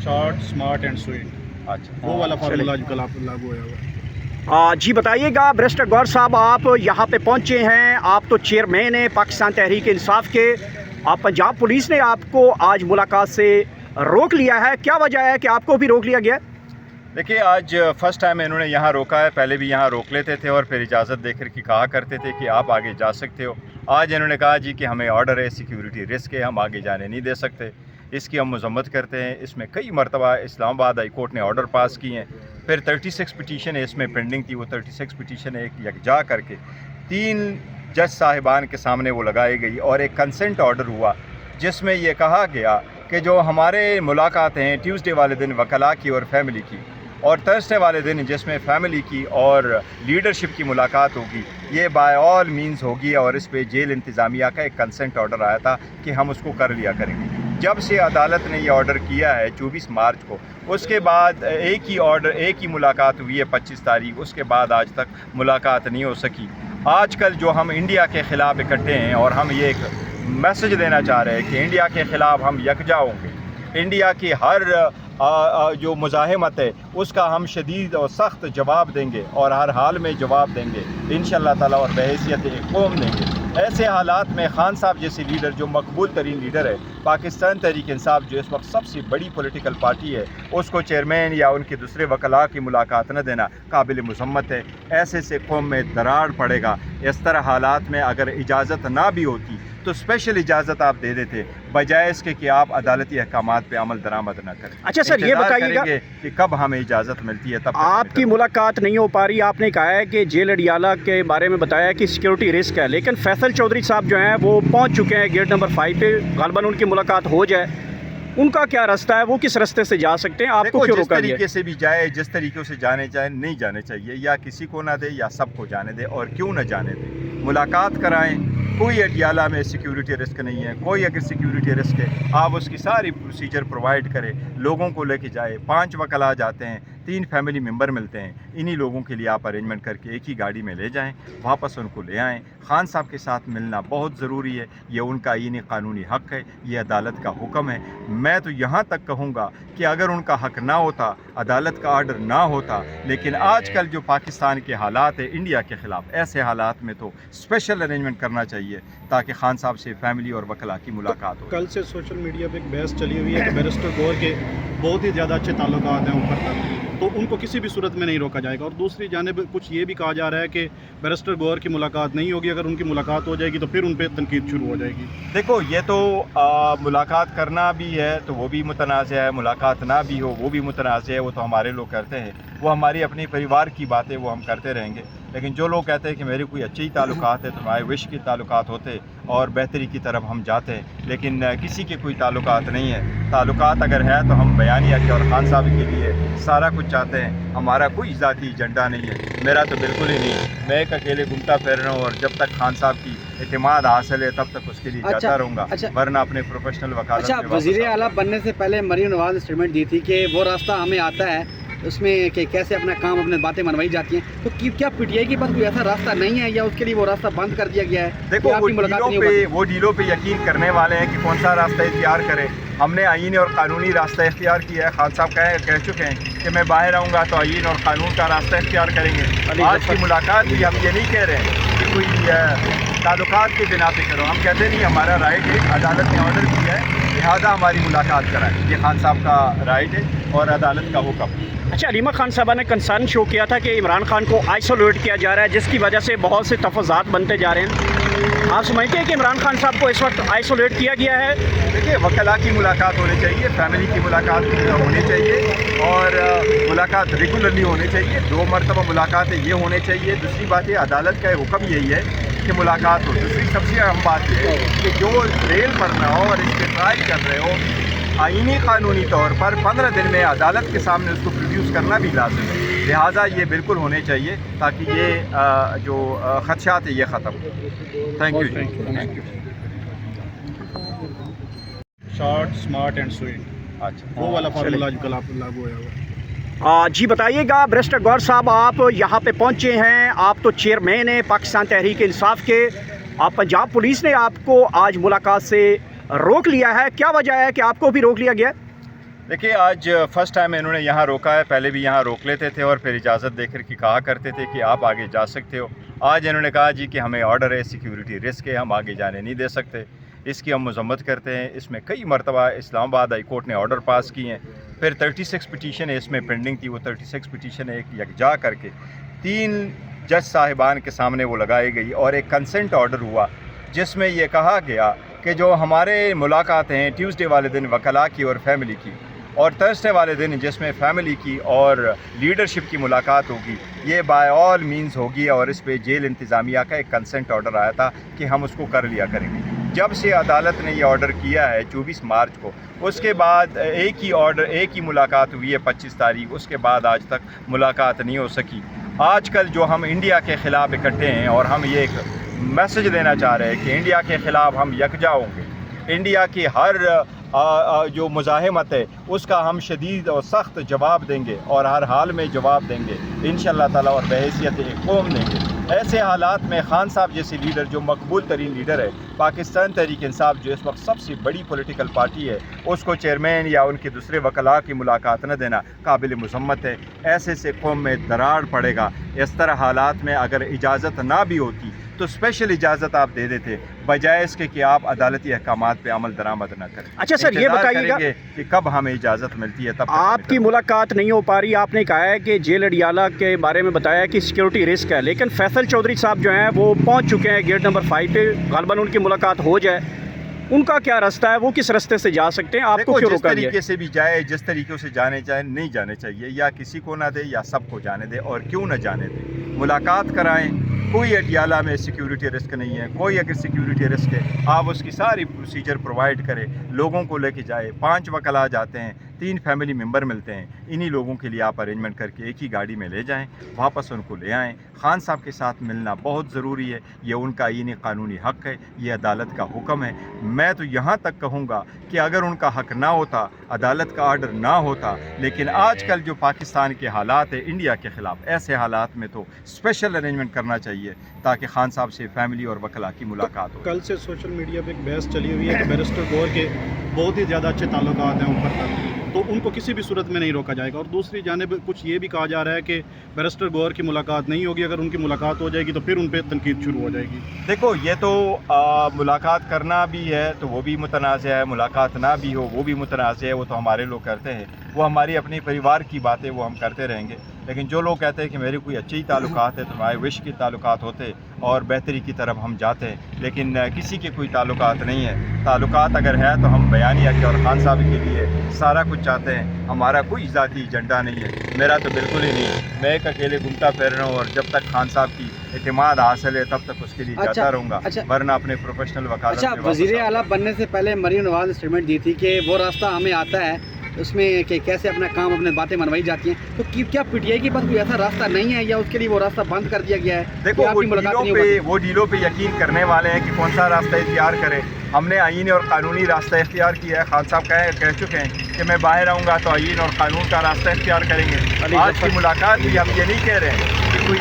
Short smart and sweet. अच्छा, वो वाला फार्मूला आजकल आप लागू होया हुआ है। जी बताइएगा बैरिस्टर गौहर साहब, आप यहाँ पे पहुँचे हैं, आप तो चेयरमैन हैं पाकिस्तान तहरीक इंसाफ के। आप पंजाब पुलिस ने आपको आज मुलाकात से रोक लिया है, क्या वजह है कि आपको भी रोक लिया गया? देखिए, आज फर्स्ट टाइम इन्होंने यहाँ रोका है। पहले भी यहाँ रोक लेते थे और फिर इजाज़त देकर के कहा करते थे कि आप आगे जा सकते हो। आज इन्होंने कहा जी कि हमें ऑर्डर है, सिक्योरिटी रिस्क है, हम आगे जाने नहीं दे सकते। इसकी हम मजम्मत करते हैं। इसमें कई मरतबा इस्लामाबाद हाई कोर्ट ने ऑर्डर पास किए हैं। फिर 36 पिटीशन है इसमें पेंडिंग थी, वो 36 पिटीशन एक यकजा करके 3 जज साहिबान के सामने वो लगाई गई और एक कंसेंट ऑर्डर हुआ जिसमें ये कहा गया कि जो हमारे मुलाकात हैं ट्यूसडे वाले दिन वकला की और फैमिली की, और थर्सडे वाले दिन जिसमें फैमिली की और लीडरशिप की मुलाकात होगी, ये बाय ऑल मींस होगी। और इस पे जेल इंतज़ामिया का एक कंसेंट ऑर्डर आया था कि हम उसको कर लिया करेंगे। जब से अदालत ने ये ऑर्डर किया है 24 मार्च को, उसके बाद एक ही मुलाकात हुई है 25 तारीख, उसके बाद आज तक मुलाकात नहीं हो सकी। आजकल जो हम इंडिया के ख़िलाफ़ इकट्ठे हैं और हम ये एक मैसेज देना चाह रहे हैं कि इंडिया के ख़िलाफ़ हम यकजा होंगे। इंडिया की हर जो मुज़ाहिमत है उसका हम शदीद और सख्त जवाब देंगे और हर हाल में जवाब देंगे इंशाअल्लाह ताला, और बहैसियत एक कौम देंगे। ऐसे हालात में खान साहब जैसे लीडर, जो मकबूल तरीन लीडर है पाकिस्तान तहरीक इंसाफ, जो इस वक्त सबसे बड़ी पॉलिटिकल पार्टी है, उसको चेयरमैन या उनके दूसरे वकला की मुलाकात न देना काबिल मज़म्मत है। ऐसे से कौम में दरार पड़ेगा। इस तरह हालात में अगर इजाज़त ना भी होती तो स्पेशल इजाज़त आप दे देते, बजाय इसके कि आप अदालती अहकामात पे अमल दरामद न करें। अच्छा सर, ये बताइएगा कि कब हमें इजाज़त मिलती है। तब आपकी मुलाकात नहीं हो पा रही। आपने कहा है कि जेल अडियाला के बारे में बताया कि सिक्योरिटी रिस्क है, लेकिन फैसल चौधरी साहब जो हैं वो पहुंच चुके हैं गेट नंबर 5 पे, गालबन उनकी मुलाकात हो जाए। उनका क्या रास्ता है, वो किस रास्ते से जा सकते हैं? आपको क्यों रोका गया? जिस तरीके से भी जाए, जिस तरीके से जाने चाहे, नहीं जाने चाहिए। या किसी को ना दे या सबको जाने दे, और क्यों ना जाने दे, मुलाकात कराएं। कोई अडियाला में सिक्योरिटी रिस्क नहीं है। कोई अगर सिक्योरिटी रिस्क है, आप उसकी सारी प्रोसीजर प्रोवाइड करें, लोगों को लेके जाए। 5 वकला जाते हैं, 3 फैमिली मेम्बर मिलते हैं। इन्हीं लोगों के लिए आप अरेंजमेंट करके एक ही गाड़ी में ले जाएं, वापस उनको ले आएं। खान साहब के साथ मिलना बहुत ज़रूरी है। ये उनका आईनी कानूनी हक़ है, ये अदालत का हुक्म है। मैं तो यहाँ तक कहूँगा कि अगर उनका हक़ ना होता, अदालत का आर्डर ना होता, लेकिन आजकल जो पाकिस्तान के हालात है इंडिया के ख़िलाफ़, ऐसे हालात में तो स्पेशल अरेंजमेंट करना चाहिए ताकि खान साहब से फैमिली और वकला की मुलाकात हो। कल से सोशल मीडिया पे एक बहस चली हुई है कि बैरिस्टर गौहर के बहुत ही ज़्यादा अच्छे ताल्लुकात हैं ऊपर तक, तो उनको किसी भी सूरत में नहीं रोका जाएगा। और दूसरी जानिब कुछ ये भी कहा जा रहा है कि बैरिस्टर गौहर की मुलाकात नहीं होगी, अगर उनकी मुलाकात हो जाएगी तो फिर उन पर तनकीद शुरू हो जाएगी। देखो, ये तो मुलाकात करना भी है तो वो भी मुतनाज़ है, मुलाकात ना भी हो वो भी मुतनाज़ है। वो तो हमारे लोग करते हैं, वो हमारी अपनी परिवार की बातें वो हम करते रहेंगे। लेकिन जो लोग कहते हैं कि मेरे कोई अच्छे ही ताल्लुकात है, तो हमारे विश के ताल्लुकात होते और बेहतरी की तरफ हम जाते हैं, लेकिन किसी के कोई ताल्लुकात नहीं है। ताल्लुकात अगर है तो हम बयानिया के और खान साहब के लिए सारा कुछ चाहते हैं। हमारा कोई ज़ाती एजेंडा नहीं है, मेरा तो बिल्कुल ही नहीं। मैं एक अकेले घूमता फिर रहा हूँ और जब तक खान साहब की एतमाद हासिल है तब तक उसके लिए जाता रहूँगा, वरना अपने प्रोफेशनल वकालत। अच्छा, वज़ीर आला बनने से पहले मरीम नवाज़ ने स्टेटमेंट दी थी कि वो रास्ता हमें आता है, उसमें कि कैसे अपना काम, अपने बातें मनवाई जाती हैं। तो क्या पीटीआई के पास कोई ऐसा रास्ता नहीं है या उसके लिए वो रास्ता बंद कर दिया गया है? देखो, वो डीलों पे यकीन करने वाले हैं कि कौन सा रास्ता इख्तियार करें। हमने आईनी और कानूनी रास्ता इख्तियार किया है। खान साहब कह चुके हैं कि मैं बाहर आऊँगा तो आईन और कानून का रास्ता इख्तियार करेंगे। आज की मुलाकात भी हम ये नहीं कह रहे हैं कि कोई ताल्लुकात के बिना पे करो। हम कहते नहीं, हमारा राइट है, अदालत ने ऑर्डर किया है, लिहाजा हमारी मुलाकात कराएं। ये खान साहब का राइट है और अदालत का हुक्म। अच्छा, अलीमा खान साहबा ने कंसर्न शो किया था कि इमरान खान को आइसोलेट किया जा रहा है, जिसकी वजह से बहुत से तफाज़ात बनते जा रहे हैं। आप समझते हैं कि इमरान खान साहब को इस वक्त आइसोलेट किया गया है? देखिए, वकला की मुलाकात होनी चाहिए, फैमिली की मुलाकात होनी चाहिए और मुलाकात रेगुलरली होनी चाहिए। 2 मरतबा मुलाकातें ये होनी चाहिए। दूसरी बात है, अदालत का हुक्म यही है कि मुलाकात हो। दूसरी सबसे अहम बात यह है कि जो जेल पर रहा हो और इस पर ट्राई कर रहे हो, आईनी कानूनी तौर पर 15 दिन में अदालत के सामने उसको प्रोड्यूस करना भी लाजिम है। लिहाजा ये बिल्कुल होने चाहिए ताकि ये जो खदशात है ये ख़त्म हो। Thank you. Short smart and sweet. अच्छा, वो वाला फार्मूला आजकल आप लागू होया हुआ है। जी बताइएगा बैरिस्टर गौहर साहब, आप यहाँ पे पहुँचे हैं, आप तो चेयरमैन हैं पाकिस्तान तहरीक इंसाफ के। आप पंजाब पुलिस ने आपको आज मुलाकात से रोक लिया है, क्या वजह है कि आपको भी रोक लिया गया? देखिए, आज फर्स्ट टाइम इन्होंने यहाँ रोका है। पहले भी यहाँ रोक लेते थे और फिर इजाज़त देकर के कहा करते थे कि आप आगे जा सकते हो। आज इन्होंने कहा जी कि हमें ऑर्डर है, सिक्योरिटी रिस्क है, हम आगे जाने नहीं दे सकते। इसकी हम मजम्मत करते हैं। इसमें कई मरतबा इस्लामाबाद हाई कोर्ट ने ऑर्डर पास किए हैं। फिर 36 पिटीशन है इसमें पेंडिंग थी, वो 36 पिटीशन एक यकजा करके 3 जज साहिबान के सामने वो लगाई गई और एक कंसेंट ऑर्डर हुआ जिसमें ये कहा गया कि जो हमारे मुलाकातें हैं ट्यूसडे वाले दिन वकला की और फैमिली की, और थर्सडे वाले दिन जिसमें फैमिली की और लीडरशिप की मुलाकात होगी, ये बाय ऑल मींस होगी। और इस पे जेल इंतज़ामिया का एक कंसेंट ऑर्डर आया था कि हम उसको कर लिया करेंगे। जब से अदालत ने ये ऑर्डर किया है 24 मार्च को, उसके बाद एक ही मुलाकात हुई है 25 तारीख, उसके बाद आज तक मुलाकात नहीं हो सकी। आजकल जो हम इंडिया के ख़िलाफ़ इकट्ठे हैं और हम ये एक मैसेज देना चाह रहे हैं कि इंडिया के ख़िलाफ़ हम यकजा होंगे। इंडिया की हर जो मुज़ाहमत है उसका हम शदीद और सख्त जवाब देंगे और हर हाल में जवाब देंगे इंशाअल्लाह ताला, और बहैसियत एक कौम देंगे। ऐसे हालात में खान साहब जैसे लीडर, जो मकबूल तरीन लीडर है, पाकिस्तान तहरीक इंसाफ जो इस वक्त सबसे बड़ी पॉलिटिकल पार्टी है, उसको चेयरमैन या उनके दूसरे वकला की मुलाकात न देना काबिल मज़म्मत है। ऐसे से कौम में दरार पड़ेगा। इस तरह हालात में अगर इजाज़त ना भी होती तो स्पेशल इजाज़त आप दे देते, बजाय इसके कि आप अदालती अहकामात पे अमल दरामद न करें। अच्छा सर, ये बताइएगा कि कब हमें इजाज़त मिलती है। तब आपकी मुलाकात नहीं हो पा रही। आपने कहा है कि जेल अडियाला के बारे में बताया कि सिक्योरिटी रिस्क है, लेकिन फैसल चौधरी साहब जो हैं वो पहुंच चुके हैं गेट नंबर 5 पे। गालबन उनकी मुलाकात हो जाए, उनका क्या रास्ता है, वो किस रास्ते से जा सकते हैं? आपको क्यों रोका गया? जिस तरीके से भी जाए, जिस तरीके से जाने चाहे, नहीं जाने चाहिए, या किसी को ना दे या सबको जाने दे, और क्यों ना जाने दे, मुलाकात कराएं। कोई अडियाला में सिक्योरिटी रिस्क नहीं है। कोई अगर सिक्योरिटी रिस्क है, आप उसकी सारी प्रोसीजर प्रोवाइड करें, लोगों को लेके जाए। 5 वकला जाते हैं, 3 फैमिली मेम्बर मिलते हैं, इन्हीं लोगों के लिए आप अरेंजमेंट करके एक ही गाड़ी में ले जाएं, वापस उनको ले आएं। खान साहब के साथ मिलना बहुत ज़रूरी है, ये उनका आईनी कानूनी हक़ है, ये अदालत का हुक्म है। मैं तो यहाँ तक कहूँगा कि अगर उनका हक़ ना होता, अदालत का आर्डर ना होता, लेकिन आजकल जो पाकिस्तान के हालात है इंडिया के ख़िलाफ़, ऐसे हालात में तो स्पेशल अरेंजमेंट करना चाहिए ताकि खान साहब से फैमिली और वकला की मुलाकात हो। कल से सोशल मीडिया पे एक बहस चली हुई है कि बैरिस्टर गौर के बहुत ही ज़्यादा अच्छे ताल्लुकात हैं ऊपर तक, तो उनको किसी भी सूरत में नहीं रोका जाएगा। और दूसरी जानिब कुछ ये भी कहा जा रहा है कि बैरिस्टर गौर की मुलाकात नहीं होगी, अगर उनकी मुलाकात हो जाएगी तो फिर उन पर तनकीद शुरू हो जाएगी। देखो, ये तो मुलाकात करना भी है तो वो भी मुतनाज़ है, मुलाकात ना भी हो वो भी मुतनाज़ है। वो तो हमारे लोग करते हैं, वो हमारी अपनी परिवार की बातें वो हम करते रहेंगे। लेकिन जो लोग कहते हैं कि मेरे कोई अच्छे ही ताल्लुकात है, तो हमारे विश के ताल्लुकात होते और बेहतरी की तरफ हम जाते हैं, लेकिन किसी के कोई ताल्लुकात नहीं है। ताल्लुकात अगर है तो हम बयानिया के और खान साहब के लिए सारा कुछ चाहते हैं। हमारा कोई ज़ाती एजेंडा नहीं है, मेरा तो बिल्कुल ही नहीं। मैं एक अकेले घूमता फिर रहा हूँ और जब तक खान साहब की एतमाद हासिल है तब तक उसके लिए जाता रहूँगा, वरना अपने प्रोफेशनल वकालत। अच्छा, वज़ीर आला बनने से पहले मरीम नवाज़ ने स्टेटमेंट दी थी कि वो रास्ता हमें आता है, उसमें कि कैसे अपना काम, अपने बातें मनवाई जाती हैं। तो क्या पीटीआई के पास कोई ऐसा रास्ता नहीं है या उसके लिए वो रास्ता बंद कर दिया गया है? देखो, वो डीलों पे यकीन करने वाले हैं कि कौन सा रास्ता इख्तियार करें। हमने आईनी और कानूनी रास्ता इख्तियार किया है। खान साहब कह चुके हैं कि मैं बाहर आऊँगा तो आईन और कानून का रास्ता इख्तियार करेंगे। आज की मुलाकात भी हम ये नहीं कह रहे हैं कि कोई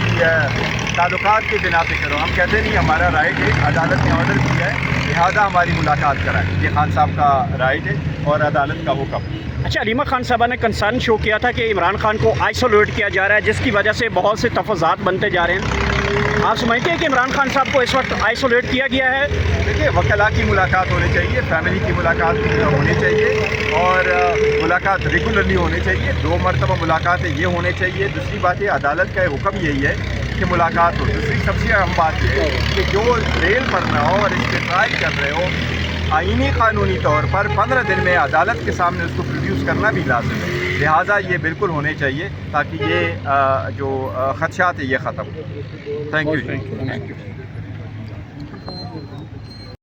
ताल्लुकात के बिना पे करो, हम कहते नहीं, हमारा राइट है, अदालत ने ऑर्डर किया है, लिहाजा हमारी मुलाकात कराएं। ये खान साहब का राइट है और अदालत का हुक्म। अच्छा, अलीमा खान साहबा ने कंसर्न शो किया था कि इमरान खान को आइसोलेट किया जा रहा है, जिसकी वजह से बहुत से तफाज़ात बनते जा रहे हैं। आप समझते हैं कि इमरान खान साहब को इस वक्त आइसोलेट किया गया है? देखिए, वकला की मुलाकात होनी चाहिए, फैमिली की मुलाकात होनी चाहिए और मुलाकात रेगुलरली होनी चाहिए। 2 मरतबा मुलाकातें ये होनी चाहिए। दूसरी बात है, अदालत का हुक्म यही है कि मुलाकात हो। दूसरी सबसे अहम बात यह है कि जो रेल पर ना हो और इस पर ट्राई कर रहे हो, आईनी कानूनी तौर पर 15 दिन में अदालत के सामने उसको प्रोड्यूस करना भी लाजिम है। लिहाजा ये बिल्कुल होने चाहिए ताकि ये जो खदशात है ये ख़त्म हो। Thank you.